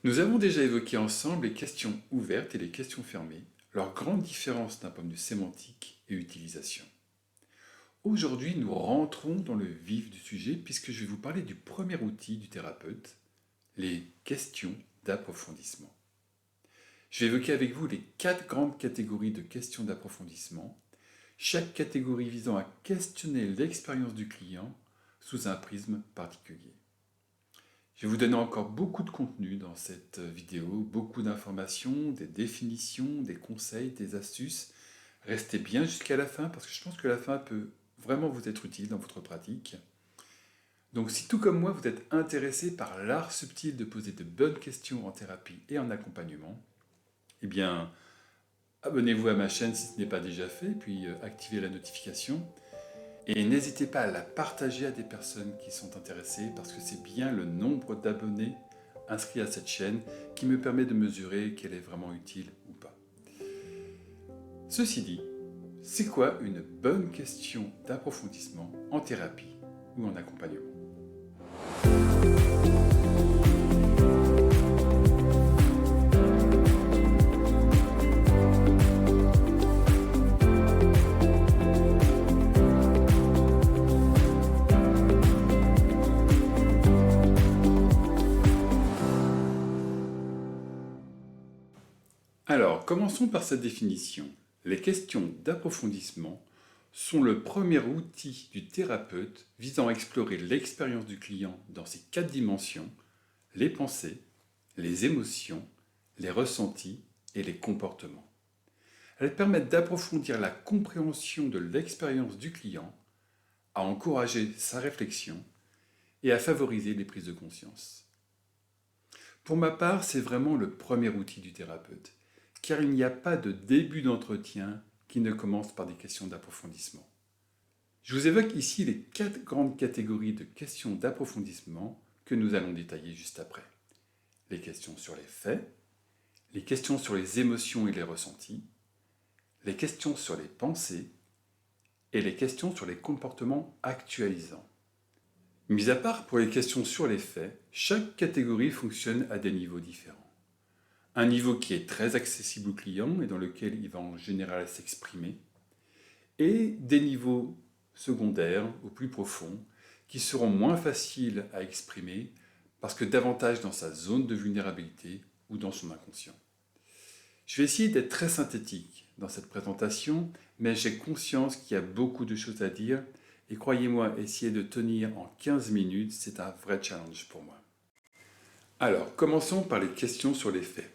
Nous avons déjà évoqué ensemble les questions ouvertes et les questions fermées, leur grande différence d'un point de vue sémantique et utilisation. Aujourd'hui, nous rentrons dans le vif du sujet puisque je vais vous parler du premier outil du thérapeute, les questions d'approfondissement. Je vais évoquer avec vous les 4 grandes catégories de questions d'approfondissement, chaque catégorie visant à questionner l'expérience du client sous un prisme particulier. Je vais vous donner encore beaucoup de contenu dans cette vidéo, beaucoup d'informations, des définitions, des conseils, des astuces. Restez bien jusqu'à la fin parce que je pense que la fin peut vraiment vous être utile dans votre pratique. Donc si tout comme moi vous êtes intéressé par l'art subtil de poser de bonnes questions en thérapie et en accompagnement, eh bien abonnez-vous à ma chaîne si ce n'est pas déjà fait, puis activez la notification. Et n'hésitez pas à la partager à des personnes qui sont intéressées parce que c'est bien le nombre d'abonnés inscrits à cette chaîne qui me permet de mesurer qu'elle est vraiment utile ou pas. Ceci dit, c'est quoi une bonne question d'approfondissement en thérapie ou en accompagnement? Alors, commençons par cette définition. Les questions d'approfondissement sont le premier outil du thérapeute visant à explorer l'expérience du client dans ses 4 dimensions, les pensées, les émotions, les ressentis et les comportements. Elles permettent d'approfondir la compréhension de l'expérience du client, à encourager sa réflexion et à favoriser les prises de conscience. Pour ma part, c'est vraiment le premier outil du thérapeute, car il n'y a pas de début d'entretien qui ne commence par des questions d'approfondissement. Je vous évoque ici les 4 grandes catégories de questions d'approfondissement que nous allons détailler juste après. Les questions sur les faits, les questions sur les émotions et les ressentis, les questions sur les pensées et les questions sur les comportements actualisants. Mis à part pour les questions sur les faits, chaque catégorie fonctionne à des niveaux différents. Un niveau qui est très accessible au client et dans lequel il va en général s'exprimer, et des niveaux secondaires ou plus profonds qui seront moins faciles à exprimer parce que davantage dans sa zone de vulnérabilité ou dans son inconscient. Je vais essayer d'être très synthétique dans cette présentation, mais j'ai conscience qu'il y a beaucoup de choses à dire et croyez-moi, essayer de tenir en 15 minutes, c'est un vrai challenge pour moi. Alors, commençons par les questions sur les faits.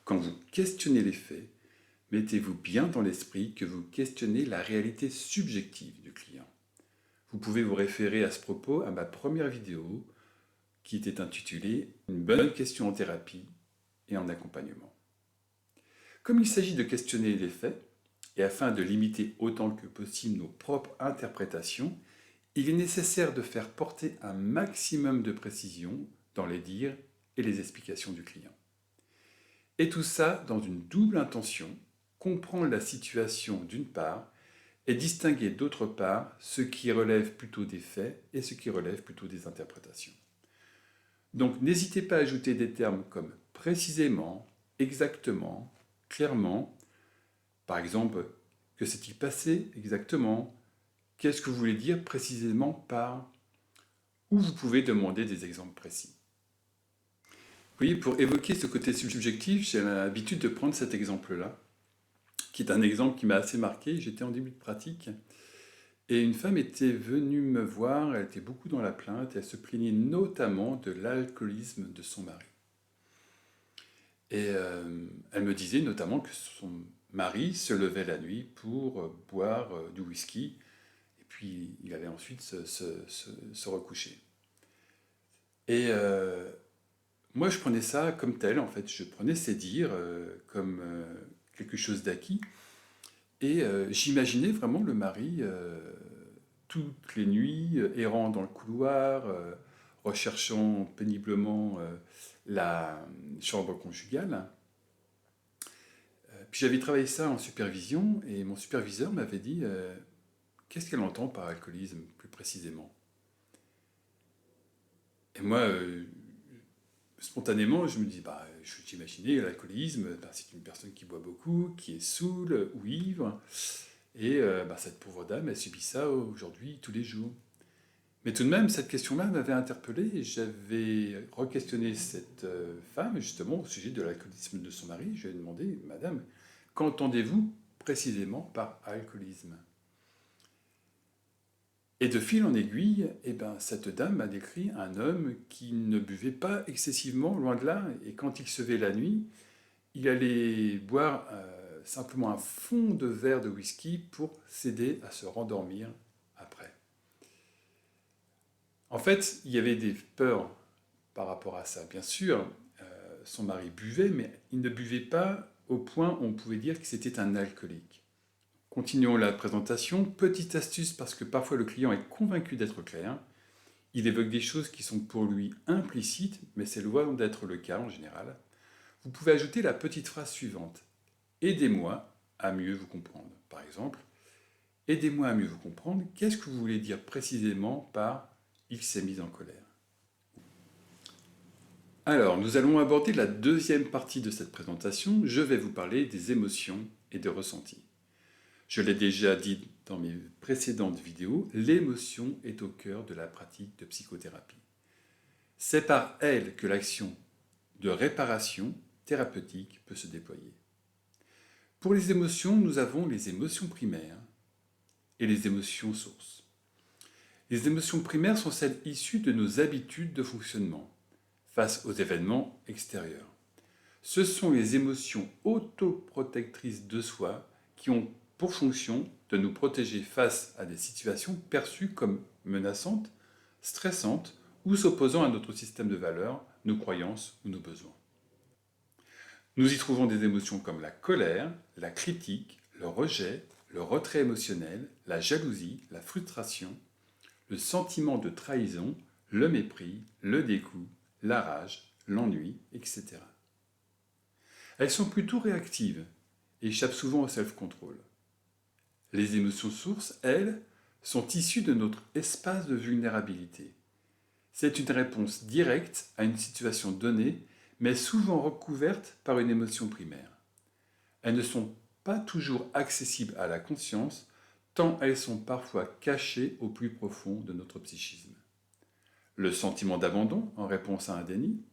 Quand vous questionnez les faits, mettez-vous bien dans l'esprit que vous questionnez la réalité subjective du client. Vous pouvez vous référer à ce propos à ma première vidéo qui était intitulée « Une bonne question en thérapie et en accompagnement ». Comme il s'agit de questionner les faits, et afin de limiter autant que possible nos propres interprétations, il est nécessaire de faire porter un maximum de précision dans les dires et les explications du client. Et tout ça dans une double intention, comprendre la situation d'une part et distinguer d'autre part ce qui relève plutôt des faits et ce qui relève plutôt des interprétations. Donc n'hésitez pas à ajouter des termes comme précisément, exactement, clairement. Par exemple, que s'est-il passé exactement? Qu'est-ce que vous voulez dire précisément par... Ou vous pouvez demander des exemples précis. Vous voyez, pour évoquer ce côté subjectif, j'ai l'habitude de prendre cet exemple-là, qui est un exemple qui m'a assez marqué. J'étais en début de pratique, et une femme était venue me voir, elle était beaucoup dans la plainte, et elle se plaignait notamment de l'alcoolisme de son mari. Et elle me disait notamment que son mari se levait la nuit pour boire du whisky, et puis il allait ensuite se recoucher. Et moi je prenais ça comme tel, en fait, je prenais ces dires comme quelque chose d'acquis, et j'imaginais vraiment le mari toutes les nuits, errant dans le couloir, recherchant péniblement la chambre conjugale. Puis j'avais travaillé ça en supervision, et mon superviseur m'avait dit qu'est-ce qu'elle entend par alcoolisme, plus précisément. Et moi, spontanément, je me dis, j'imaginais l'alcoolisme, c'est une personne qui boit beaucoup, qui est saoule ou ivre, et cette pauvre dame, elle subit ça aujourd'hui, tous les jours. Mais tout de même, cette question-là m'avait interpellé et j'avais re-questionné cette femme, justement, au sujet de l'alcoolisme de son mari. Je lui ai demandé, Madame, qu'entendez-vous précisément par alcoolisme? Et de fil en aiguille, cette dame m'a décrit un homme qui ne buvait pas excessivement, loin de là, et quand il se levait la nuit, il allait boire simplement un fond de verre de whisky pour s'aider à se rendormir après. En fait, il y avait des peurs par rapport à ça. Bien sûr, son mari buvait, mais il ne buvait pas au point où on pouvait dire que c'était un alcoolique. Continuons la présentation. Petite astuce, parce que parfois le client est convaincu d'être clair. Il évoque des choses qui sont pour lui implicites, mais c'est loin d'être le cas en général. Vous pouvez ajouter la petite phrase suivante. Aidez-moi à mieux vous comprendre. Par exemple, aidez-moi à mieux vous comprendre. Qu'est-ce que vous voulez dire précisément par il s'est mis en colère? Alors, nous allons aborder la deuxième partie de cette présentation. Je vais vous parler des émotions et des ressentis. Je l'ai déjà dit dans mes précédentes vidéos, l'émotion est au cœur de la pratique de psychothérapie. C'est par elle que l'action de réparation thérapeutique peut se déployer. Pour les émotions, nous avons les émotions primaires et les émotions sources. Les émotions primaires sont celles issues de nos habitudes de fonctionnement face aux événements extérieurs. Ce sont les émotions autoprotectrices de soi qui ont pour fonction de nous protéger face à des situations perçues comme menaçantes, stressantes ou s'opposant à notre système de valeurs, nos croyances ou nos besoins. Nous y trouvons des émotions comme la colère, la critique, le rejet, le retrait émotionnel, la jalousie, la frustration, le sentiment de trahison, le mépris, le dégoût, la rage, l'ennui, etc. Elles sont plutôt réactives et échappent souvent au self-control. Les émotions sources, elles, sont issues de notre espace de vulnérabilité. C'est une réponse directe à une situation donnée, mais souvent recouverte par une émotion primaire. Elles ne sont pas toujours accessibles à la conscience, tant elles sont parfois cachées au plus profond de notre psychisme. Le sentiment d'abandon en réponse à un déni,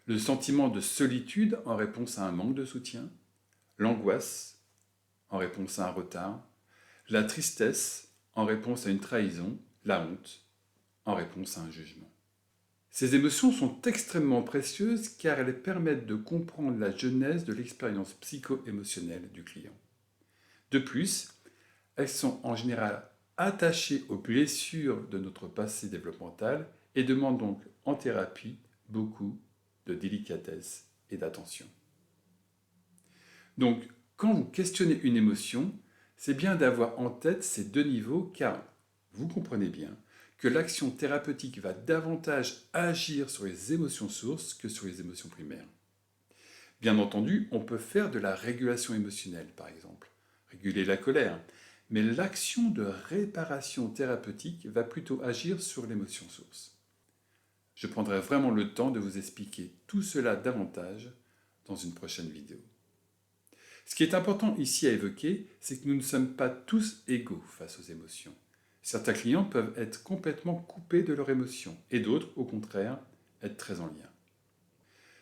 le sentiment de solitude en réponse à un manque de soutien, l'angoisse en réponse à un retard, la tristesse en réponse à une trahison, la honte en réponse à un jugement. Ces émotions sont extrêmement précieuses car elles permettent de comprendre la genèse de l'expérience psycho-émotionnelle du client. De plus, elles sont en général attachées aux blessures de notre passé développemental et demandent donc en thérapie beaucoup de délicatesse et d'attention. Donc, quand vous questionnez une émotion, c'est bien d'avoir en tête ces deux niveaux car vous comprenez bien que l'action thérapeutique va davantage agir sur les émotions sources que sur les émotions primaires. Bien entendu, on peut faire de la régulation émotionnelle, par exemple, réguler la colère, mais l'action de réparation thérapeutique va plutôt agir sur l'émotion source. Je prendrai vraiment le temps de vous expliquer tout cela davantage dans une prochaine vidéo. Ce qui est important ici à évoquer, c'est que nous ne sommes pas tous égaux face aux émotions. Certains clients peuvent être complètement coupés de leurs émotions et d'autres, au contraire, être très en lien.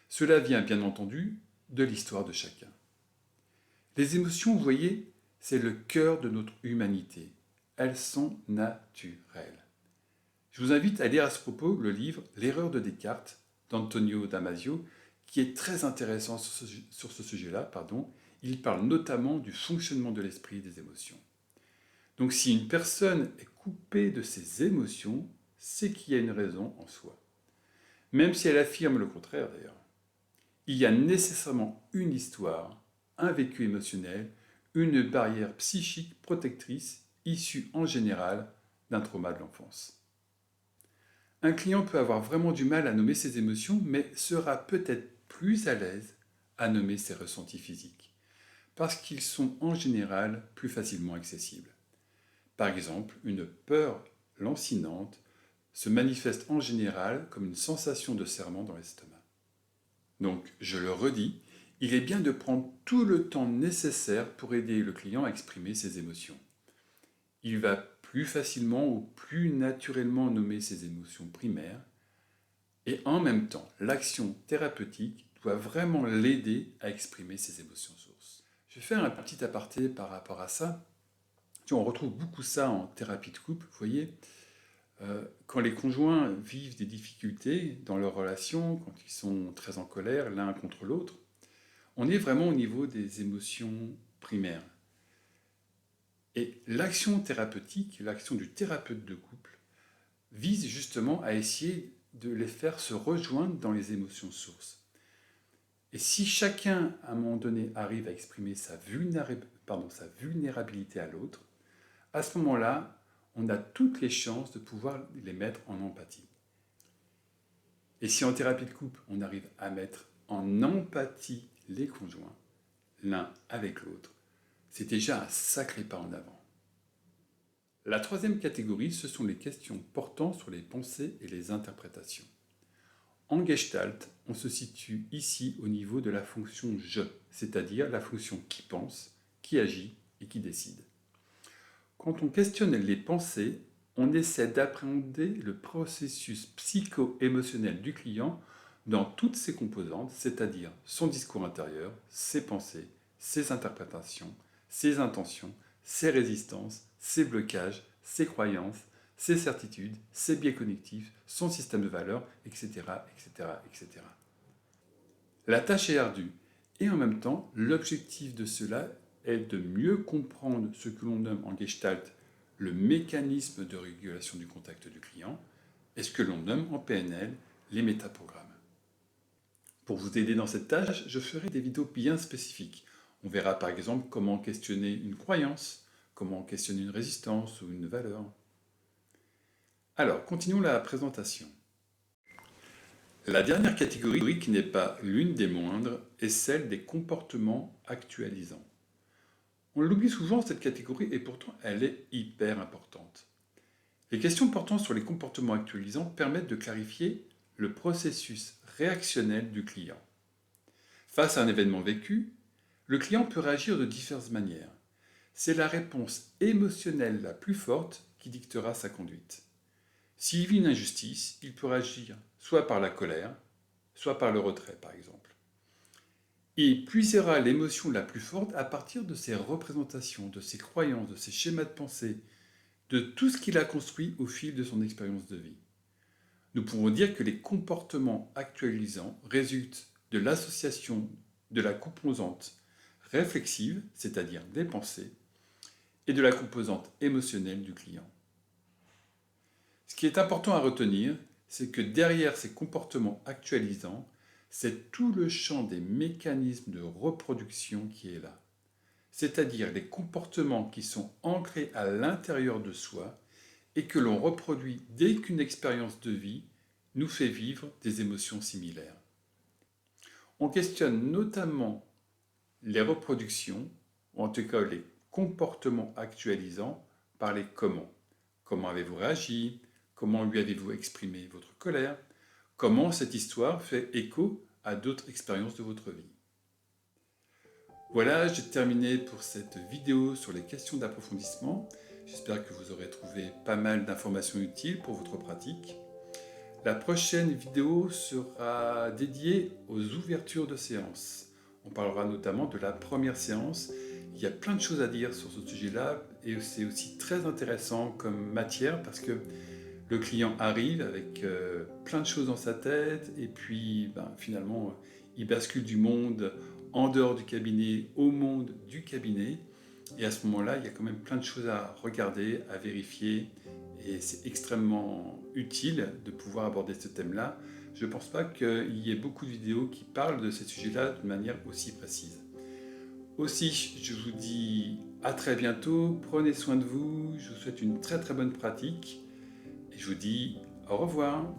Cela vient bien entendu de l'histoire de chacun. Les émotions, vous voyez, c'est le cœur de notre humanité. Elles sont naturelles. Je vous invite à lire à ce propos le livre L'erreur de Descartes d'Antonio Damasio, qui est très intéressant sur ce sujet-là. Il parle notamment du fonctionnement de l'esprit et des émotions. Donc si une personne est coupée de ses émotions, c'est qu'il y a une raison en soi. Même si elle affirme le contraire d'ailleurs. Il y a nécessairement une histoire, un vécu émotionnel, une barrière psychique protectrice issue en général d'un trauma de l'enfance. Un client peut avoir vraiment du mal à nommer ses émotions, mais sera peut-être plus à l'aise à nommer ses ressentis physiques, parce qu'ils sont en général plus facilement accessibles. Par exemple, une peur lancinante se manifeste en général comme une sensation de serrement dans l'estomac. Donc, je le redis, il est bien de prendre tout le temps nécessaire pour aider le client à exprimer ses émotions. Il va plus facilement ou plus naturellement nommer ses émotions primaires et en même temps, l'action thérapeutique doit vraiment l'aider à exprimer ses émotions sources. Je vais faire un petit aparté par rapport à ça. On retrouve beaucoup ça en thérapie de couple, vous voyez. Quand les conjoints vivent des difficultés dans leur relation, quand ils sont très en colère l'un contre l'autre, on est vraiment au niveau des émotions primaires. Et l'action thérapeutique, l'action du thérapeute de couple, vise justement à essayer de les faire se rejoindre dans les émotions sources. Et si chacun, à un moment donné, arrive à exprimer sa vulnérabilité à l'autre, à ce moment-là, on a toutes les chances de pouvoir les mettre en empathie. Et si en thérapie de couple, on arrive à mettre en empathie les conjoints, l'un avec l'autre, c'est déjà un sacré pas en avant. La troisième catégorie, ce sont les questions portant sur les pensées et les interprétations. En Gestalt, on se situe ici au niveau de la fonction « je », c'est-à-dire la fonction qui pense, qui agit et qui décide. Quand on questionne les pensées, on essaie d'appréhender le processus psycho-émotionnel du client dans toutes ses composantes, c'est-à-dire son discours intérieur, ses pensées, ses interprétations, ses intentions, ses résistances, ses blocages, ses croyances, ses certitudes, ses biais cognitifs, son système de valeurs, etc., etc., etc. La tâche est ardue, et en même temps, l'objectif de cela est de mieux comprendre ce que l'on nomme en Gestalt le mécanisme de régulation du contact du client, et ce que l'on nomme en PNL les métaprogrammes. Pour vous aider dans cette tâche, je ferai des vidéos bien spécifiques. On verra par exemple comment questionner une croyance, comment questionner une résistance ou une valeur. Alors, continuons la présentation. La dernière catégorie, qui n'est pas l'une des moindres, est celle des comportements actualisants. On l'oublie souvent cette catégorie et pourtant elle est hyper importante. Les questions portant sur les comportements actualisants permettent de clarifier le processus réactionnel du client. Face à un événement vécu, le client peut réagir de diverses manières. C'est la réponse émotionnelle la plus forte qui dictera sa conduite. S'il vit une injustice, il peut réagir soit par la colère, soit par le retrait par exemple. Il puisera l'émotion la plus forte à partir de ses représentations, de ses croyances, de ses schémas de pensée, de tout ce qu'il a construit au fil de son expérience de vie. Nous pouvons dire que les comportements actualisants résultent de l'association de la composante réflexive, c'est-à-dire des pensées, et de la composante émotionnelle du client. Ce qui est important à retenir, c'est que derrière ces comportements actualisants, c'est tout le champ des mécanismes de reproduction qui est là. C'est-à-dire les comportements qui sont ancrés à l'intérieur de soi et que l'on reproduit dès qu'une expérience de vie nous fait vivre des émotions similaires. On questionne notamment les reproductions, ou en tout cas les comportements actualisants, par les comment. Comment avez-vous réagi? Comment lui avez-vous exprimé votre colère? Comment cette histoire fait écho à d'autres expériences de votre vie? Voilà, j'ai terminé pour cette vidéo sur les questions d'approfondissement. J'espère que vous aurez trouvé pas mal d'informations utiles pour votre pratique. La prochaine vidéo sera dédiée aux ouvertures de séances. On parlera notamment de la première séance. Il y a plein de choses à dire sur ce sujet-là et c'est aussi très intéressant comme matière parce que le client arrive avec plein de choses dans sa tête et puis finalement il bascule du monde en dehors du cabinet au monde du cabinet et à ce moment-là il y a quand même plein de choses à regarder, à vérifier et c'est extrêmement utile de pouvoir aborder ce thème-là. Je ne pense pas qu'il y ait beaucoup de vidéos qui parlent de ces sujets-là de manière aussi précise. Aussi, je vous dis à très bientôt, prenez soin de vous, je vous souhaite une très très bonne pratique et je vous dis au revoir.